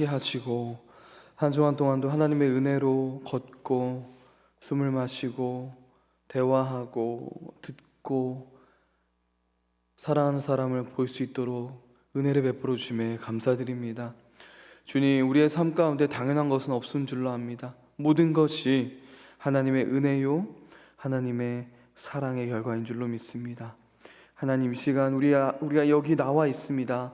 하시고 한 주간 동안도 하나님의 은혜로 걷고 숨을 마시고 대화하고 듣고 사랑하는 사람을 볼 수 있도록 은혜를 베풀어 주심에 감사드립니다. 주님, 우리의 삶 가운데 당연한 것은 없은 줄로 압니다. 모든 것이 하나님의 은혜요 하나님의 사랑의 결과인 줄로 믿습니다. 하나님, 이 시간 우리가 여기 나와 있습니다.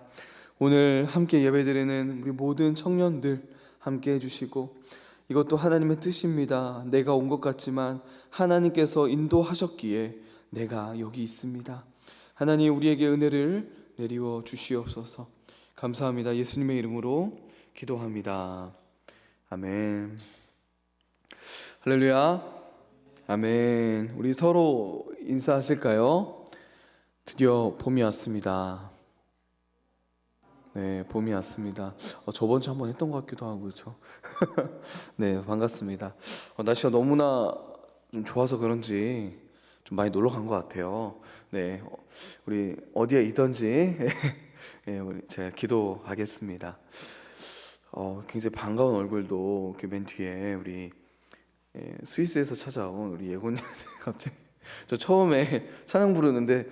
오늘 함께 예배드리는 우리 모든 청년들 함께 해주시고, 이것도 하나님의 뜻입니다. 내가 온 것 같지만 하나님께서 인도하셨기에 내가 여기 있습니다. 하나님, 우리에게 은혜를 내리워 주시옵소서. 감사합니다. 예수님의 이름으로 기도합니다. 아멘. 할렐루야. 아멘. 우리 서로 인사하실까요? 드디어 봄이 왔습니다. 네, 봄이 왔습니다. 저번 주 한번 했던 것 같기도 하고, 그렇죠? 네, 반갑습니다. 날씨가 너무나 좀 좋아서 그런지 좀 많이 놀러 간 것 같아요. 네, 우리 어디에 있던지 네, 제가 기도하겠습니다. 굉장히 반가운 얼굴도 이렇게 맨 뒤에 우리 스위스에서 찾아온 우리 예고님 갑자기 저 처음에 찬양 부르는데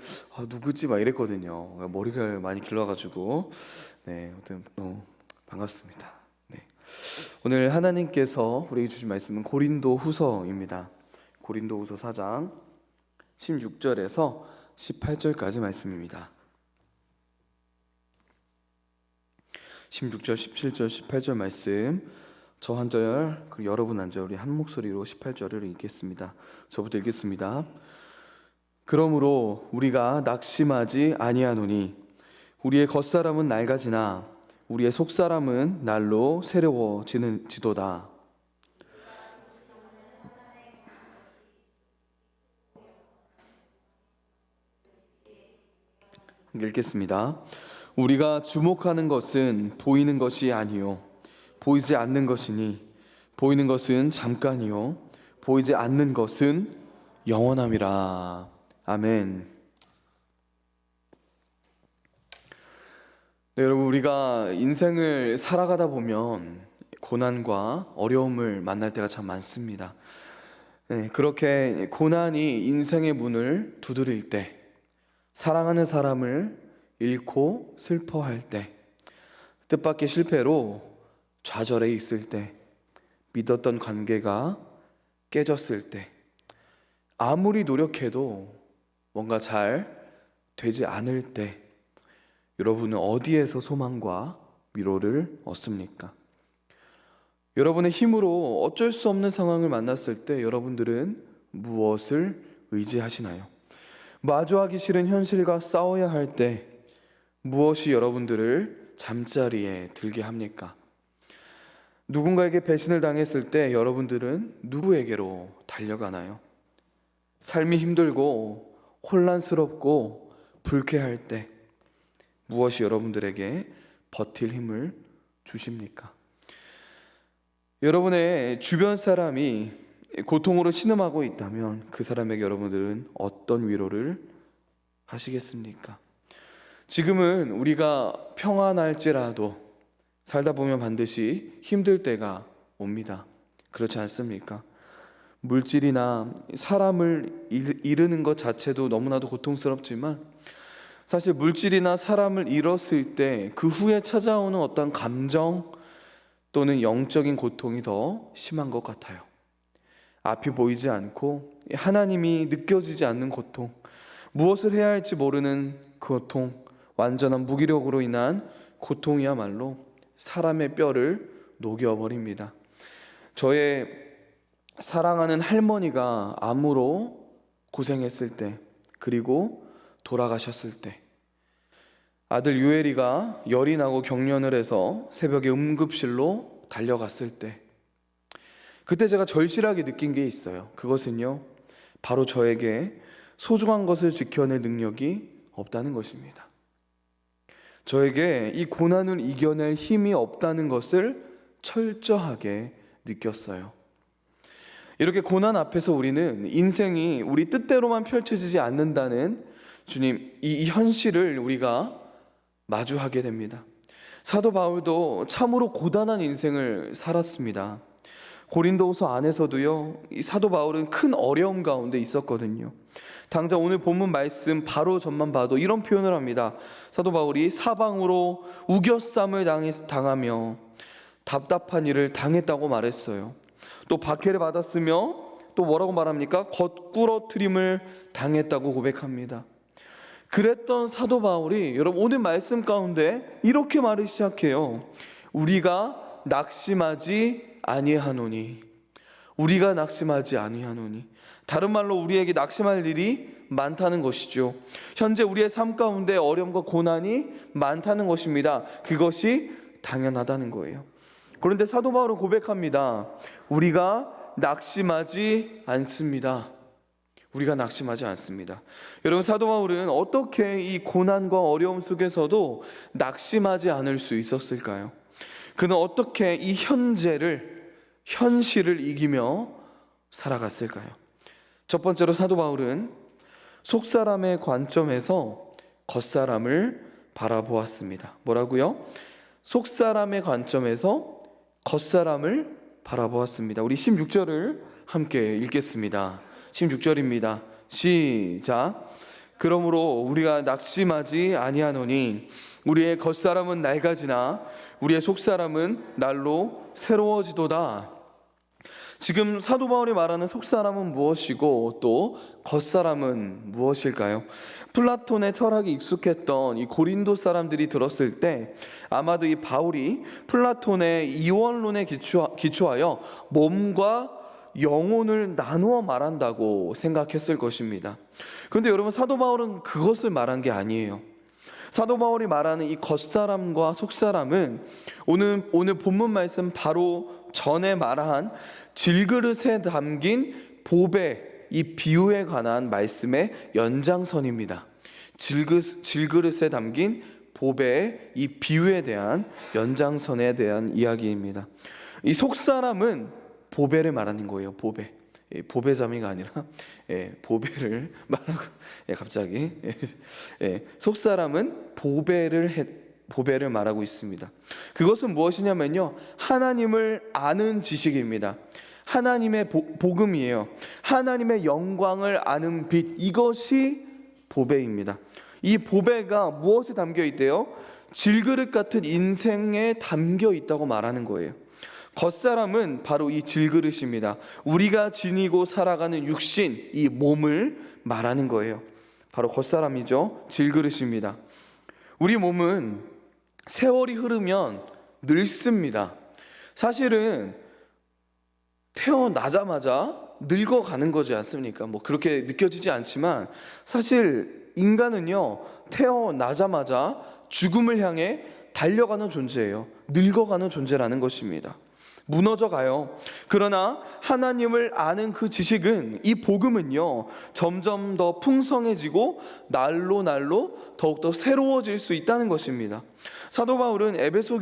누구지 막 이랬거든요. 머리가 많이 길러가지고 네, 아무튼 너무 반갑습니다. 네. 오늘 하나님께서 우리에게 주신 말씀은 고린도후서입니다. 고린도후서 4장 16절에서 18절까지 말씀입니다. 16절, 17절, 18절 말씀, 저 한 절, 그리고 여러분 한 절, 우리 한 목소리로 18절을 읽겠습니다. 저부터 읽겠습니다. 그러므로 우리가 낙심하지 아니하노니 우리의 겉사람은 낡아지나 우리의 속사람은 날로 새로워지도다. 읽겠습니다. 우리가 주목하는 것은 보이는 것이 아니요 보이지 않는 것이니 보이는 것은 잠깐이요 보이지 않는 것은 영원함이라. 아멘. 네, 여러분, 우리가 인생을 살아가다 보면 고난과 어려움을 만날 때가 참 많습니다. 네, 그렇게 고난이 인생의 문을 두드릴 때, 사랑하는 사람을 잃고 슬퍼할 때, 뜻밖의 실패로 좌절해 있을 때, 믿었던 관계가 깨졌을 때, 아무리 노력해도 뭔가 잘 되지 않을 때, 여러분은 어디에서 소망과 위로를 얻습니까? 여러분의 힘으로 어쩔 수 없는 상황을 만났을 때 여러분들은 무엇을 의지하시나요? 마주하기 싫은 현실과 싸워야 할 때 무엇이 여러분들을 잠자리에 들게 합니까? 누군가에게 배신을 당했을 때 여러분들은 누구에게로 달려가나요? 삶이 힘들고 혼란스럽고 불쾌할 때 무엇이 여러분들에게 버틸 힘을 주십니까? 여러분의 주변 사람이 고통으로 신음하고 있다면 그 사람에게 여러분들은 어떤 위로를 하시겠습니까? 지금은 우리가 평안할지라도 살다 보면 반드시 힘들 때가 옵니다. 그렇지 않습니까? 물질이나 사람을 잃는 것 자체도 너무나도 고통스럽지만 사실 물질이나 사람을 잃었을 때 그 후에 찾아오는 어떤 감정 또는 영적인 고통이 더 심한 것 같아요. 앞이 보이지 않고 하나님이 느껴지지 않는 고통, 무엇을 해야 할지 모르는 고통, 완전한 무기력으로 인한 고통이야말로 사람의 뼈를 녹여버립니다. 저의 사랑하는 할머니가 암으로 고생했을 때, 그리고 돌아가셨을 때, 아들 유엘이가 열이 나고 경련을 해서 새벽에 응급실로 달려갔을 때, 그때 제가 절실하게 느낀 게 있어요. 그것은요, 바로 저에게 소중한 것을 지켜낼 능력이 없다는 것입니다. 저에게 이 고난을 이겨낼 힘이 없다는 것을 철저하게 느꼈어요. 이렇게 고난 앞에서 우리는 인생이 우리 뜻대로만 펼쳐지지 않는다는 주님, 이 현실을 우리가 마주하게 됩니다. 사도 바울도 참으로 고단한 인생을 살았습니다. 고린도후서 안에서도요, 이 사도 바울은 큰 어려움 가운데 있었거든요. 당장 오늘 본문 말씀 바로 전만 봐도 이런 표현을 합니다. 사도 바울이 사방으로 우겨쌈을 당하며 답답한 일을 당했다고 말했어요. 또 박해를 받았으며 또 뭐라고 말합니까? 거꾸러뜨림을 당했다고 고백합니다. 그랬던 사도 바울이 여러분 오늘 말씀 가운데 이렇게 말을 시작해요. 우리가 낙심하지 아니하노니. 우리가 낙심하지 아니하노니. 다른 말로 우리에게 낙심할 일이 많다는 것이죠. 현재 우리의 삶 가운데 어려움과 고난이 많다는 것입니다. 그것이 당연하다는 거예요. 그런데 사도 바울은 고백합니다. 우리가 낙심하지 않습니다. 우리가 낙심하지 않습니다. 여러분, 사도 바울은 어떻게 이 고난과 어려움 속에서도 낙심하지 않을 수 있었을까요? 그는 어떻게 이 현실을 이기며 살아갔을까요? 첫 번째로 사도 바울은 속사람의 관점에서 겉사람을 바라보았습니다. 뭐라고요? 속사람의 관점에서 겉사람을 바라보았습니다. 우리 16절을 함께 읽겠습니다. 16절입니다. 시작. 그러므로 우리가 낙심하지 아니하노니 우리의 겉사람은 낡아지나 우리의 속사람은 날로 새로워지도다. 지금 사도 바울이 말하는 속사람은 무엇이고 또 겉사람은 무엇일까요? 플라톤의 철학이 익숙했던 이 고린도 사람들이 들었을 때 아마도 이 바울이 플라톤의 이원론에 기초하여 몸과 영혼을 나누어 말한다고 생각했을 것입니다. 그런데 여러분, 사도 바울은 그것을 말한 게 아니에요. 사도 바울이 말하는 이 겉사람과 속사람은 오늘 본문 말씀 바로 전에 말한 질그릇에 담긴 보배, 이 비유에 관한 말씀의 연장선입니다. 질그릇에 담긴 보배의 이 비유에 대한 연장선에 대한 이야기입니다. 이 속사람은 보배를 말하는 거예요. 보배자미가 아니라 보배를 말하고 갑자기 속사람은 보배를 말하고 있습니다. 그것은 무엇이냐면요, 하나님을 아는 지식입니다. 하나님의 복음이에요. 하나님의 영광을 아는 빛, 이것이 보배입니다. 이 보배가 무엇에 담겨 있대요? 질그릇 같은 인생에 담겨 있다고 말하는 거예요. 겉사람은 바로 이 질그릇입니다. 우리가 지니고 살아가는 육신, 이 몸을 말하는 거예요. 바로 겉사람이죠. 질그릇입니다. 우리 몸은 세월이 흐르면 늙습니다. 사실은 태어나자마자 늙어가는 거지 않습니까? 뭐 그렇게 느껴지지 않지만 사실 인간은요, 태어나자마자 죽음을 향해 달려가는 존재예요. 늙어가는 존재라는 것입니다. 무너져 가요. 그러나 하나님을 아는 그 지식은, 이 복음은요, 점점 더 풍성해지고 날로 더욱더 새로워질 수 있다는 것입니다. 사도 바울은 에베소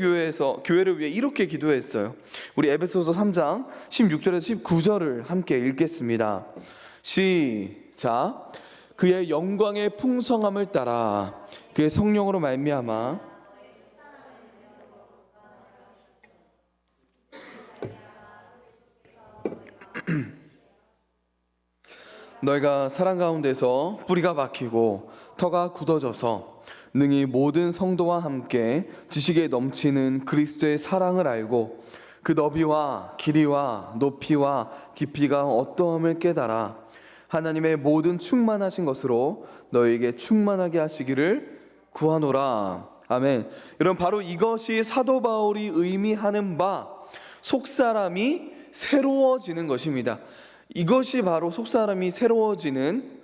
교회를 위해 이렇게 기도했어요. 우리 에베소서 3장 16절에서 19절을 함께 읽겠습니다. 시작. 그의 영광의 풍성함을 따라 그의 성령으로 말미암아 너희가 사랑 가운데서 뿌리가 박히고 터가 굳어져서 능히 모든 성도와 함께 지식에 넘치는 그리스도의 사랑을 알고 그 너비와 길이와 높이와 깊이가 어떠함을 깨달아 하나님의 모든 충만하신 것으로 너희에게 충만하게 하시기를 구하노라. 아멘. 여러분, 바로 이것이 사도 바울이 의미하는 바 속사람이 새로워지는 것입니다. 이것이 바로 속사람이 새로워지는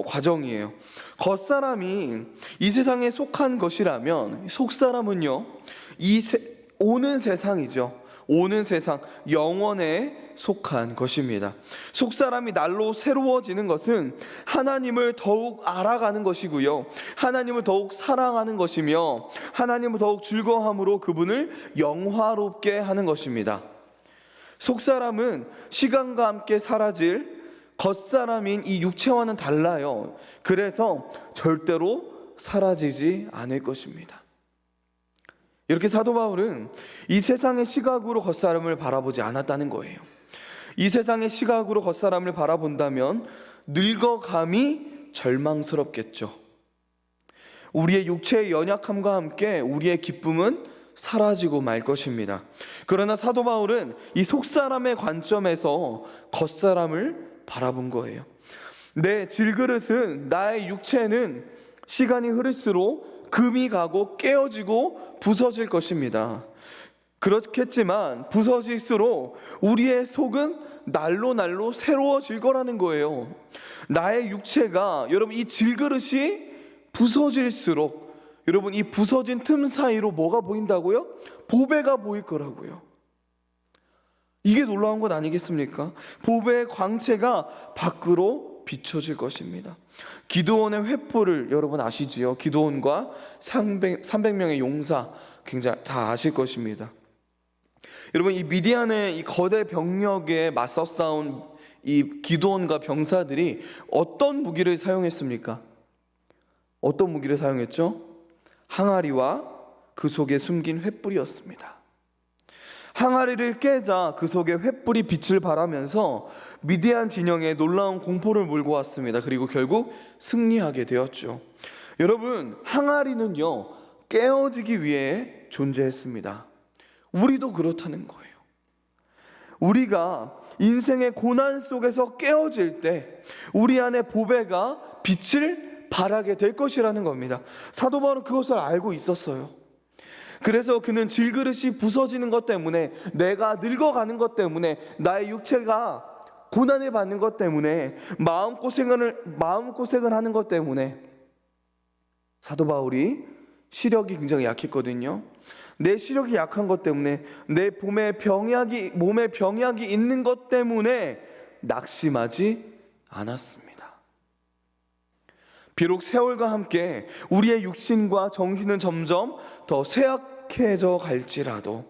과정이에요. 겉사람이 이 세상에 속한 것이라면 속사람은요, 오는 세상이죠. 오는 세상, 영원에 속한 것입니다. 속사람이 날로 새로워지는 것은 하나님을 더욱 알아가는 것이고요, 하나님을 더욱 사랑하는 것이며 하나님을 더욱 즐거워함으로 그분을 영화롭게 하는 것입니다. 속사람은 시간과 함께 사라질 겉사람인 이 육체와는 달라요. 그래서 절대로 사라지지 않을 것입니다. 이렇게 사도 바울은 이 세상의 시각으로 겉사람을 바라보지 않았다는 거예요. 이 세상의 시각으로 겉사람을 바라본다면 늙어감이 절망스럽겠죠. 우리의 육체의 연약함과 함께 우리의 기쁨은 사라지고 말 것입니다. 그러나 사도 바울은 이 속사람의 관점에서 겉사람을 바라본 거예요. 내 질그릇은, 나의 육체는 시간이 흐를수록 금이 가고 깨어지고 부서질 것입니다. 그렇겠지만 부서질수록 우리의 속은 날로 날로 새로워질 거라는 거예요. 나의 육체가, 여러분, 이 질그릇이 부서질수록, 여러분, 이 부서진 틈 사이로 뭐가 보인다고요? 보배가 보일 거라고요. 이게 놀라운 것 아니겠습니까? 보배의 광채가 밖으로 비춰질 것입니다. 기드온의 횃불을 여러분 아시지요? 기드온과 300명의 용사, 굉장히 다 아실 것입니다. 여러분, 이 미디안의 이 거대 병력에 맞서 싸운 이 기드온과 병사들이 어떤 무기를 사용했습니까? 어떤 무기를 사용했죠? 항아리와 그 속에 숨긴 횃불이었습니다. 항아리를 깨자 그 속에 횃불이 빛을 발하면서 미디안 진영에 놀라운 공포를 몰고 왔습니다. 그리고 결국 승리하게 되었죠. 여러분, 항아리는요, 깨어지기 위해 존재했습니다. 우리도 그렇다는 거예요. 우리가 인생의 고난 속에서 깨어질 때 우리 안에 보배가 빛을 발하게 될 것이라는 겁니다. 사도 바울은 그것을 알고 있었어요. 그래서 그는 질그릇이 부서지는 것 때문에, 내가 늙어가는 것 때문에, 나의 육체가 고난을 받는 것 때문에, 마음고생을 하는 것 때문에, 사도 바울이 시력이 굉장히 약했거든요. 내 시력이 약한 것 때문에, 내 몸에 병약이 있는 것 때문에 낙심하지 않았습니다. 비록 세월과 함께 우리의 육신과 정신은 점점 더 쇠약해져 갈지라도,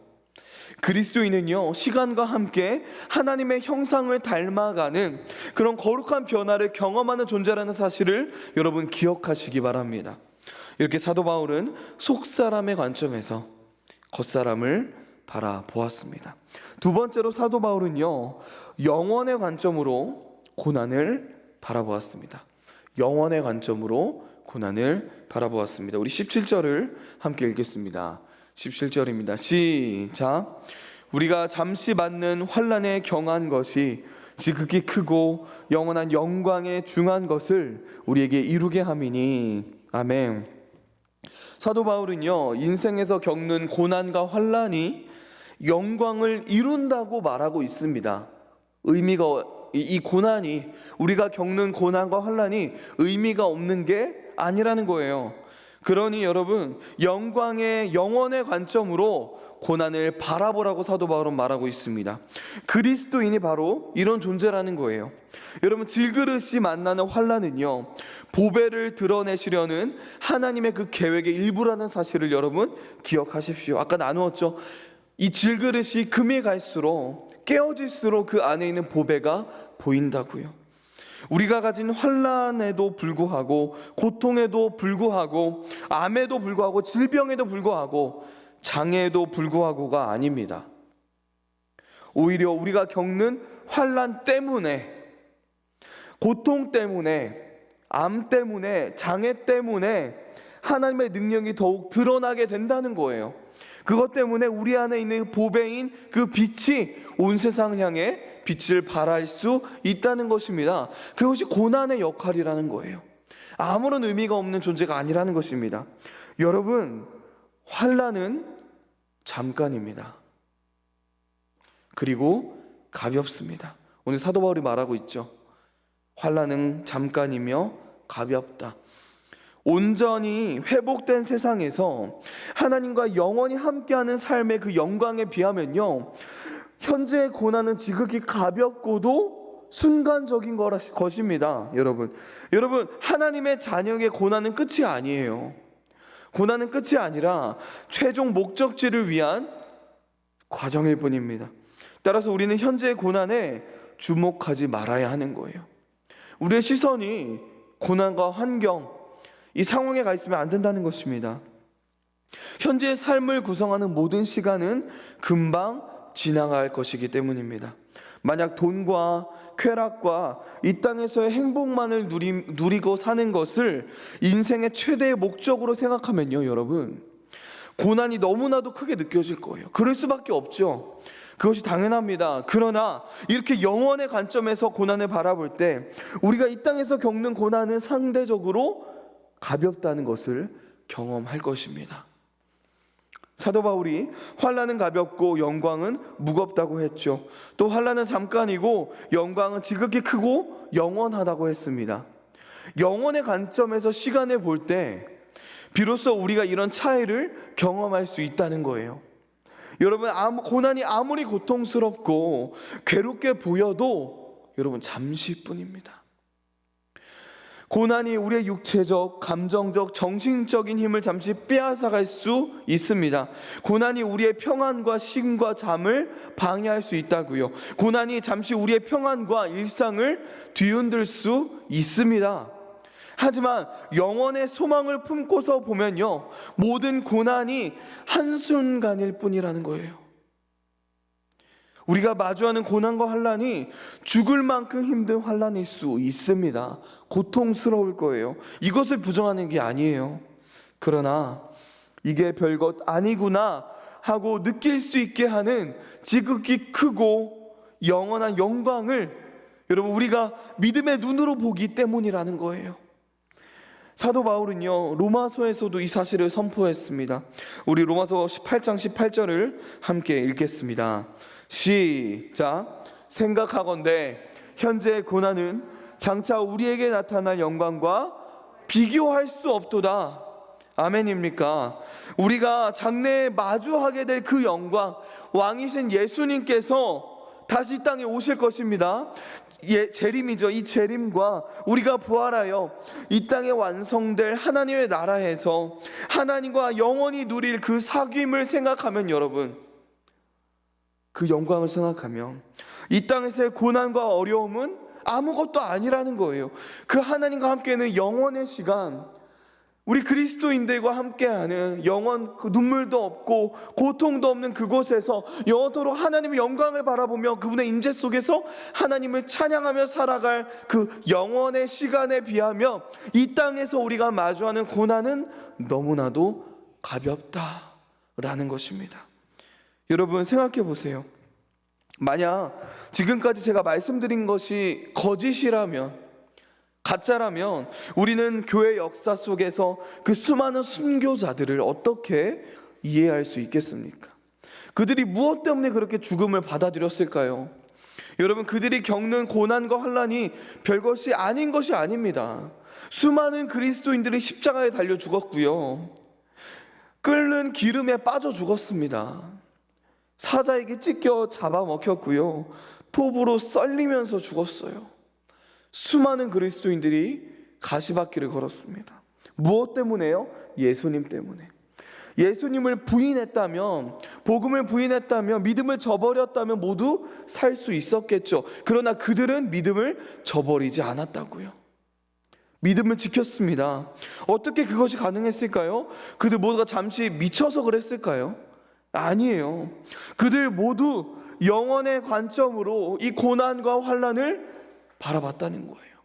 그리스도인은요, 시간과 함께 하나님의 형상을 닮아가는 그런 거룩한 변화를 경험하는 존재라는 사실을 여러분 기억하시기 바랍니다. 이렇게 사도 바울은 속사람의 관점에서 겉사람을 바라보았습니다. 두 번째로 사도 바울은요, 영원의 관점으로 고난을 바라보았습니다. 영원의 관점으로 고난을 바라보았습니다. 우리 17절을 함께 읽겠습니다. 17절입니다. 시작. 우리가 잠시 받는 환난에 경한 것이 지극히 크고 영원한 영광에 중한 것을 우리에게 이루게 함이니. 아멘. 사도 바울은요, 인생에서 겪는 고난과 환난이 영광을 이룬다고 말하고 있습니다. 이 고난이, 우리가 겪는 고난과 환난이 의미가 없는 게 아니라는 거예요. 그러니 여러분, 영원의 관점으로 고난을 바라보라고 사도 바울은 말하고 있습니다. 그리스도인이 바로 이런 존재라는 거예요. 여러분, 질그릇이 만나는 환난은요, 보배를 드러내시려는 하나님의 그 계획의 일부라는 사실을 여러분 기억하십시오. 아까 나누었죠. 이 질그릇이 금이 갈수록, 깨어질수록 그 안에 있는 보배가 보인다고요. 우리가 가진 환난에도 불구하고, 고통에도 불구하고, 암에도 불구하고, 질병에도 불구하고, 장애에도 불구하고가 아닙니다. 오히려 우리가 겪는 환난 때문에, 고통 때문에, 암 때문에, 장애 때문에 하나님의 능력이 더욱 드러나게 된다는 거예요. 그것 때문에 우리 안에 있는 보배인 그 빛이 온 세상을 향해 빛을 발할 수 있다는 것입니다. 그것이 고난의 역할이라는 거예요. 아무런 의미가 없는 존재가 아니라는 것입니다. 여러분, 환난은 잠깐입니다. 그리고 가볍습니다. 오늘 사도 바울이 말하고 있죠. 환난은 잠깐이며 가볍다. 온전히 회복된 세상에서 하나님과 영원히 함께하는 삶의 그 영광에 비하면요, 현재의 고난은 지극히 가볍고도 순간적인 것입니다. 여러분, 하나님의 자녀의 고난은 끝이 아니에요. 고난은 끝이 아니라 최종 목적지를 위한 과정일 뿐입니다. 따라서 우리는 현재의 고난에 주목하지 말아야 하는 거예요. 우리의 시선이 고난과 환경, 이 상황에 가 있으면 안 된다는 것입니다. 현재의 삶을 구성하는 모든 시간은 금방 지나갈 것이기 때문입니다. 만약 돈과 쾌락과 이 땅에서의 행복만을 누리고 사는 것을 인생의 최대의 목적으로 생각하면요, 여러분, 고난이 너무나도 크게 느껴질 거예요. 그럴 수밖에 없죠. 그것이 당연합니다. 그러나 이렇게 영원의 관점에서 고난을 바라볼 때 우리가 이 땅에서 겪는 고난은 상대적으로 가볍다는 것을 경험할 것입니다. 사도 바울이 환난은 가볍고 영광은 무겁다고 했죠. 또 환난은 잠깐이고 영광은 지극히 크고 영원하다고 했습니다. 영원의 관점에서 시간을 볼 때 비로소 우리가 이런 차이를 경험할 수 있다는 거예요. 여러분, 고난이 아무리 고통스럽고 괴롭게 보여도 여러분 잠시뿐입니다. 고난이 우리의 육체적, 감정적, 정신적인 힘을 잠시 빼앗아갈 수 있습니다. 고난이 우리의 평안과 쉼과 잠을 방해할 수 있다고요. 고난이 잠시 우리의 평안과 일상을 뒤흔들 수 있습니다. 하지만 영원의 소망을 품고서 보면요, 모든 고난이 한순간일 뿐이라는 거예요. 우리가 마주하는 고난과 환난이 죽을 만큼 힘든 환난일 수 있습니다. 고통스러울 거예요. 이것을 부정하는 게 아니에요. 그러나 이게 별것 아니구나 하고 느낄 수 있게 하는 지극히 크고 영원한 영광을 여러분 우리가 믿음의 눈으로 보기 때문이라는 거예요. 사도 바울은요, 로마서에서도 이 사실을 선포했습니다. 우리 로마서 18장 18절을 함께 읽겠습니다. 시작. 생각하건대 현재의 고난은 장차 우리에게 나타날 영광과 비교할 수 없도다. 아멘입니까? 우리가 장래에 마주하게 될 그 영광, 왕이신 예수님께서 다시 이 땅에 오실 것입니다. 재림이죠. 이 재림과 우리가 부활하여 이 땅에 완성될 하나님의 나라에서 하나님과 영원히 누릴 그 사귐을 생각하면, 여러분, 그 영광을 생각하면 이 땅에서의 고난과 어려움은 아무것도 아니라는 거예요. 그 하나님과 함께하는 영원의 시간, 우리 그리스도인들과 함께하는 영원, 그 눈물도 없고 고통도 없는 그곳에서 영원토록 하나님의 영광을 바라보며 그분의 임재 속에서 하나님을 찬양하며 살아갈 그 영원의 시간에 비하며 이 땅에서 우리가 마주하는 고난은 너무나도 가볍다라는 것입니다. 여러분, 생각해 보세요. 만약 지금까지 제가 말씀드린 것이 거짓이라면, 가짜라면 우리는 교회 역사 속에서 그 수많은 순교자들을 어떻게 이해할 수 있겠습니까? 그들이 무엇 때문에 그렇게 죽음을 받아들였을까요? 여러분, 그들이 겪는 고난과 환난이 별것이 아닌 것이 아닙니다. 수많은 그리스도인들이 십자가에 달려 죽었고요, 끓는 기름에 빠져 죽었습니다. 사자에게 찢겨 잡아먹혔고요, 톱으로 썰리면서 죽었어요. 수많은 그리스도인들이 가시밭길을 걸었습니다. 무엇 때문에요? 예수님 때문에. 예수님을 부인했다면, 복음을 부인했다면, 믿음을 저버렸다면 모두 살 수 있었겠죠. 그러나 그들은 믿음을 저버리지 않았다고요. 믿음을 지켰습니다. 어떻게 그것이 가능했을까요? 그들 모두가 잠시 미쳐서 그랬을까요? 아니에요. 그들 모두 영원의 관점으로 이 고난과 환난을 바라봤다는 거예요.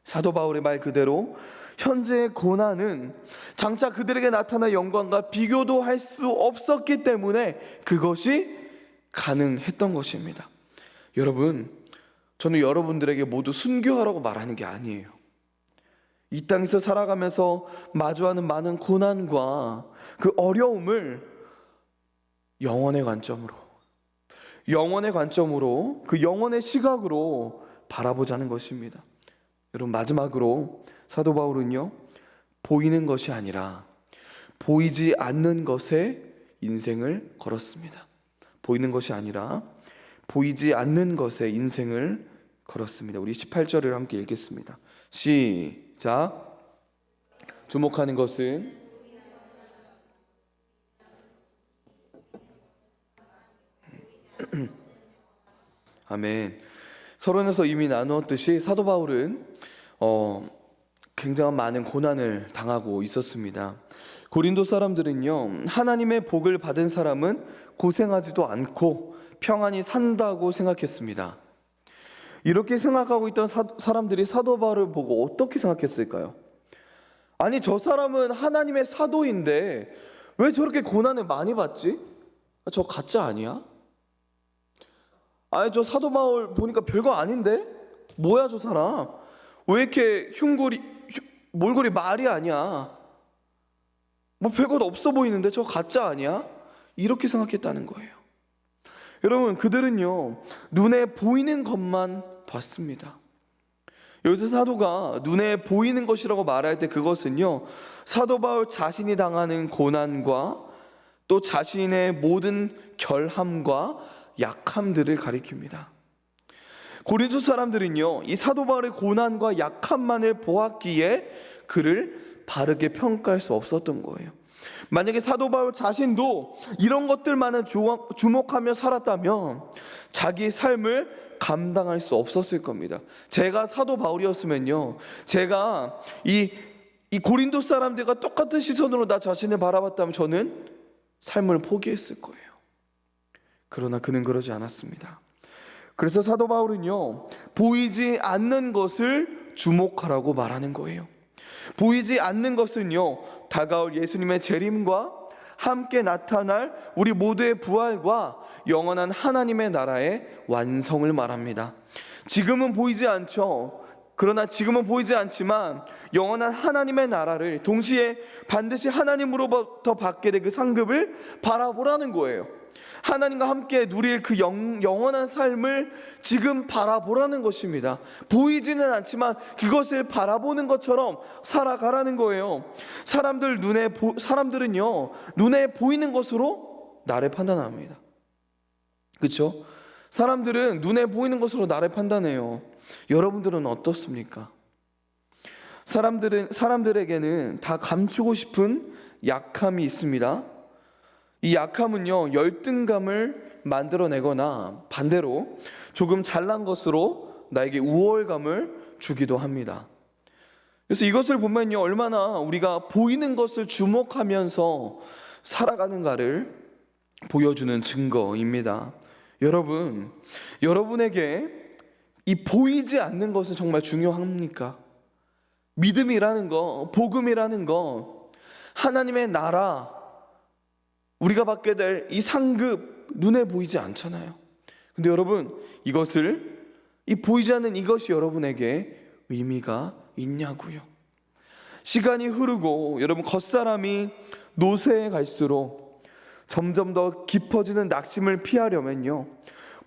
사도 바울의 말 그대로 현재의 고난은 장차 그들에게 나타날 영광과 비교도 할 수 없었기 때문에 그것이 가능했던 것입니다. 여러분, 저는 여러분들에게 모두 순교하라고 말하는 게 아니에요. 이 땅에서 살아가면서 마주하는 많은 고난과 그 어려움을 영원의 관점으로, 그 영원의 시각으로 바라보자는 것입니다. 여러분, 마지막으로 사도 바울은요, 보이는 것이 아니라 보이지 않는 것에 인생을 걸었습니다. 보이는 것이 아니라 보이지 않는 것에 인생을 걸었습니다. 우리 18절을 함께 읽겠습니다. 시작. 주목하는 것은 아멘. 서론에서 이미 나누었듯이 사도 바울은 굉장한 많은 고난을 당하고 있었습니다. 고린도 사람들은요, 하나님의 복을 받은 사람은 고생하지도 않고 평안히 산다고 생각했습니다. 이렇게 생각하고 있던 사람들이 사도 바울을 보고 어떻게 생각했을까요? 아니, 저 사람은 하나님의 사도인데 왜 저렇게 고난을 많이 받지? 저 가짜 아니야? 아니, 저 사도 바울 보니까 별거 아닌데? 뭐야 저 사람? 왜 이렇게 몰골이 말이 아니야? 뭐 별것 없어 보이는데 저 가짜 아니야? 이렇게 생각했다는 거예요. 여러분, 그들은요, 눈에 보이는 것만 봤습니다. 여기서 사도가 눈에 보이는 것이라고 말할 때 그것은요, 사도 바울 자신이 당하는 고난과 또 자신의 모든 결함과 약함들을 가리킵니다. 고린도 사람들은요, 이 사도 바울의 고난과 약함만을 보았기에 그를 바르게 평가할 수 없었던 거예요. 만약에 사도 바울 자신도 이런 것들만을 주목하며 살았다면 자기 삶을 감당할 수 없었을 겁니다. 제가 사도 바울이었으면요, 제가 이 고린도 사람들과 똑같은 시선으로 나 자신을 바라봤다면 저는 삶을 포기했을 거예요. 그러나 그는 그러지 않았습니다. 그래서 사도 바울은요, 보이지 않는 것을 주목하라고 말하는 거예요. 보이지 않는 것은요, 다가올 예수님의 재림과 함께 나타날 우리 모두의 부활과 영원한 하나님의 나라의 완성을 말합니다. 지금은 보이지 않죠. 그러나 지금은 보이지 않지만 영원한 하나님의 나라를, 동시에 반드시 하나님으로부터 받게 될 그 상급을 바라보라는 거예요. 하나님과 함께 누릴 그 영원한 삶을 지금 바라보라는 것입니다. 보이지는 않지만 그것을 바라보는 것처럼 살아가라는 거예요. 사람들은요, 눈에 보이는 것으로 나를 판단합니다. 그렇죠? 사람들은 눈에 보이는 것으로 나를 판단해요. 여러분들은 어떻습니까? 사람들에게는 다 감추고 싶은 약함이 있습니다. 이 약함은요, 열등감을 만들어내거나 반대로 조금 잘난 것으로 나에게 우월감을 주기도 합니다. 그래서 이것을 보면요, 얼마나 우리가 보이는 것을 주목하면서 살아가는가를 보여주는 증거입니다. 여러분, 여러분에게 이 보이지 않는 것은 정말 중요합니까? 믿음이라는 거, 복음이라는 거, 하나님의 나라, 우리가 받게 될 이 상급, 눈에 보이지 않잖아요. 근데 여러분, 이 보이지 않는 이것이 여러분에게 의미가 있냐고요. 시간이 흐르고 여러분, 겉사람이 노쇠해 갈수록 점점 더 깊어지는 낙심을 피하려면요,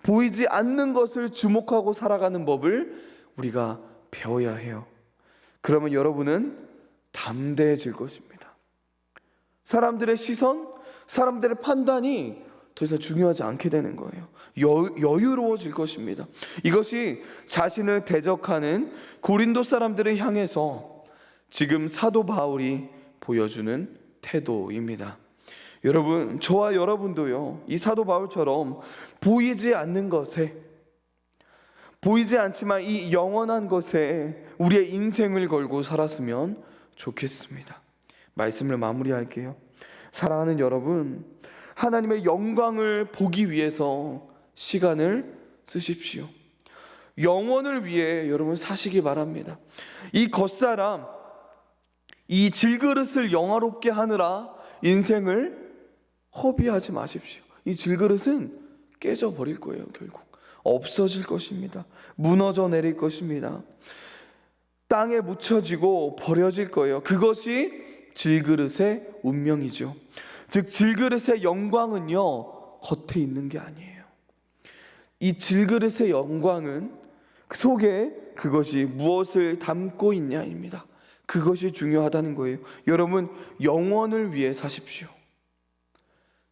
보이지 않는 것을 주목하고 살아가는 법을 우리가 배워야 해요. 그러면 여러분은 담대해질 것입니다. 사람들의 시선, 사람들의 판단이 더 이상 중요하지 않게 되는 거예요. 여유로워질 것입니다. 이것이 자신을 대적하는 고린도 사람들을 향해서 지금 사도 바울이 보여주는 태도입니다. 여러분, 저와 여러분도요, 이 사도 바울처럼 보이지 않는 것에, 보이지 않지만 이 영원한 것에 우리의 인생을 걸고 살았으면 좋겠습니다. 말씀을 마무리할게요. 사랑하는 여러분, 하나님의 영광을 보기 위해서 시간을 쓰십시오. 영원을 위해 여러분 사시기 바랍니다. 이 겉사람, 이 질그릇을 영화롭게 하느라 인생을 허비하지 마십시오. 이 질그릇은 깨져버릴 거예요. 결국 없어질 것입니다. 무너져 내릴 것입니다. 땅에 묻혀지고 버려질 거예요. 그것이 질그릇의 운명이죠. 즉 질그릇의 영광은요, 겉에 있는 게 아니에요. 이 질그릇의 영광은 그 속에 그것이 무엇을 담고 있냐입니다. 그것이 중요하다는 거예요. 여러분, 영원을 위해 사십시오.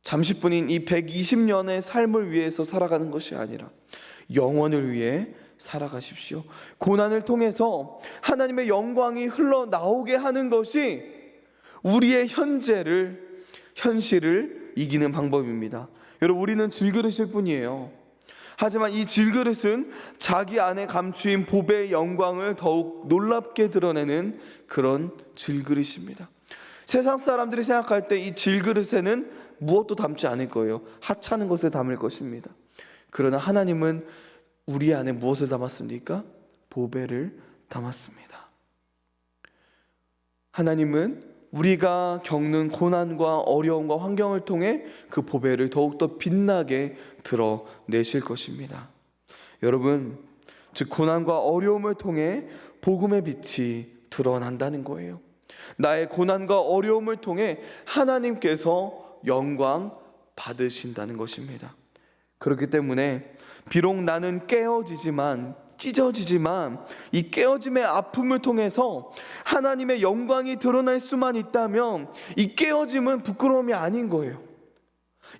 잠시뿐인 이 120년의 삶을 위해서 살아가는 것이 아니라 영원을 위해 살아가십시오. 고난을 통해서 하나님의 영광이 흘러나오게 하는 것이 우리의 현실을 이기는 방법입니다. 여러분, 우리는 질그릇일 뿐이에요. 하지만 이 질그릇은 자기 안에 감추인 복의 영광을 더욱 놀랍게 드러내는 그런 질그릇입니다. 세상 사람들이 생각할 때 이 질그릇에는 무엇도 담지 않을 거예요. 하찮은 것을 담을 것입니다. 그러나 하나님은 우리 안에 무엇을 담았습니까? 보배를 담았습니다. 하나님은 우리가 겪는 고난과 어려움과 환경을 통해 그 보배를 더욱더 빛나게 드러내실 것입니다. 여러분, 즉 고난과 어려움을 통해 복음의 빛이 드러난다는 거예요. 나의 고난과 어려움을 통해 하나님께서 영광 받으신다는 것입니다. 그렇기 때문에 비록 나는 깨어지지만, 찢어지지만 이 깨어짐의 아픔을 통해서 하나님의 영광이 드러날 수만 있다면 이 깨어짐은 부끄러움이 아닌 거예요.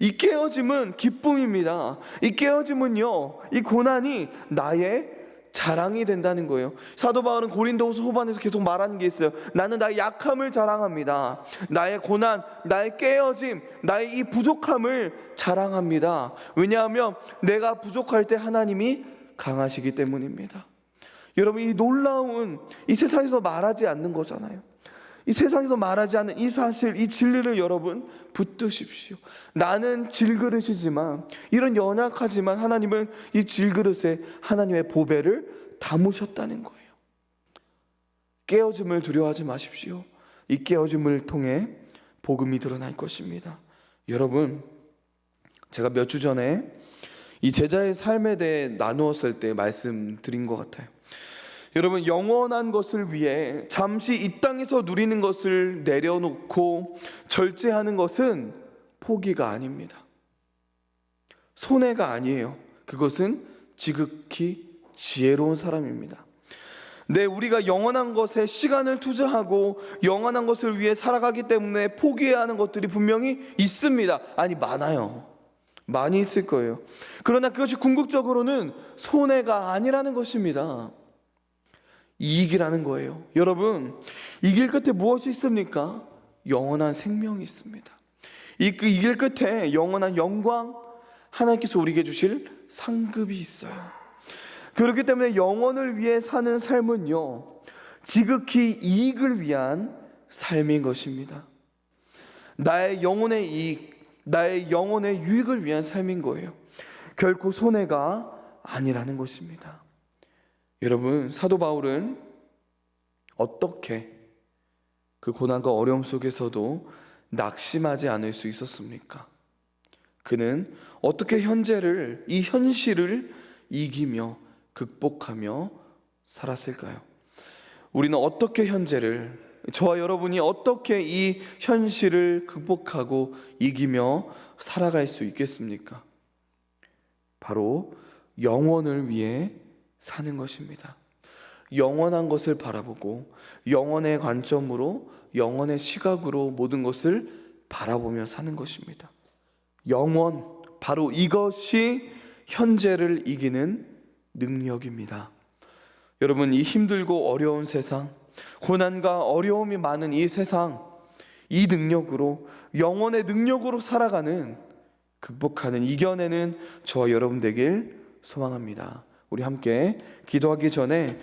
이 깨어짐은 기쁨입니다. 이 깨어짐은요, 이 고난이 나의 자랑이 된다는 거예요. 사도 바울은 고린도후서 후반에서 계속 말하는 게 있어요. 나는 나의 약함을 자랑합니다. 나의 고난, 나의 깨어짐, 나의 이 부족함을 자랑합니다. 왜냐하면 내가 부족할 때 하나님이 강하시기 때문입니다. 여러분, 이 놀라운, 이 세상에서 말하지 않는 거잖아요. 이 세상에서 말하지 않는 이 사실, 이 진리를 여러분 붙드십시오. 나는 질그릇이지만, 이런 연약하지만 하나님은 이 질그릇에 하나님의 보배를 담으셨다는 거예요. 깨어짐을 두려워하지 마십시오. 이 깨어짐을 통해 복음이 드러날 것입니다. 여러분, 제가 몇 주 전에 이 제자의 삶에 대해 나누었을 때 말씀드린 것 같아요. 여러분, 영원한 것을 위해 잠시 이 땅에서 누리는 것을 내려놓고 절제하는 것은 포기가 아닙니다. 손해가 아니에요. 그것은 지극히 지혜로운 사람입니다. 네, 우리가 영원한 것에 시간을 투자하고 영원한 것을 위해 살아가기 때문에 포기해야 하는 것들이 분명히 있습니다. 아니, 많아요. 많이 있을 거예요. 그러나 그것이 궁극적으로는 손해가 아니라는 것입니다. 이익이라는 거예요. 여러분, 이 길 끝에 무엇이 있습니까? 영원한 생명이 있습니다. 이 길 끝에 영원한 영광, 하나님께서 우리에게 주실 상급이 있어요. 그렇기 때문에 영원을 위해 사는 삶은요, 지극히 이익을 위한 삶인 것입니다. 나의 영혼의 이익, 나의 영혼의 유익을 위한 삶인 거예요. 결코 손해가 아니라는 것입니다. 여러분, 사도 바울은 어떻게 그 고난과 어려움 속에서도 낙심하지 않을 수 있었습니까? 그는 어떻게 이 현실을 이기며 극복하며 살았을까요? 우리는 어떻게 저와 여러분이 어떻게 이 현실을 극복하고 이기며 살아갈 수 있겠습니까? 바로 영원을 위해 사는 것입니다. 영원한 것을 바라보고 영원의 관점으로, 영원의 시각으로 모든 것을 바라보며 사는 것입니다. 영원, 바로 이것이 현재를 이기는 능력입니다. 여러분, 이 힘들고 어려운 세상, 고난과 어려움이 많은 이 세상, 이 능력으로, 영원의 능력으로 살아가는, 극복하는, 이겨내는 저와 여러분 되길 소망합니다. 우리 함께 기도하기 전에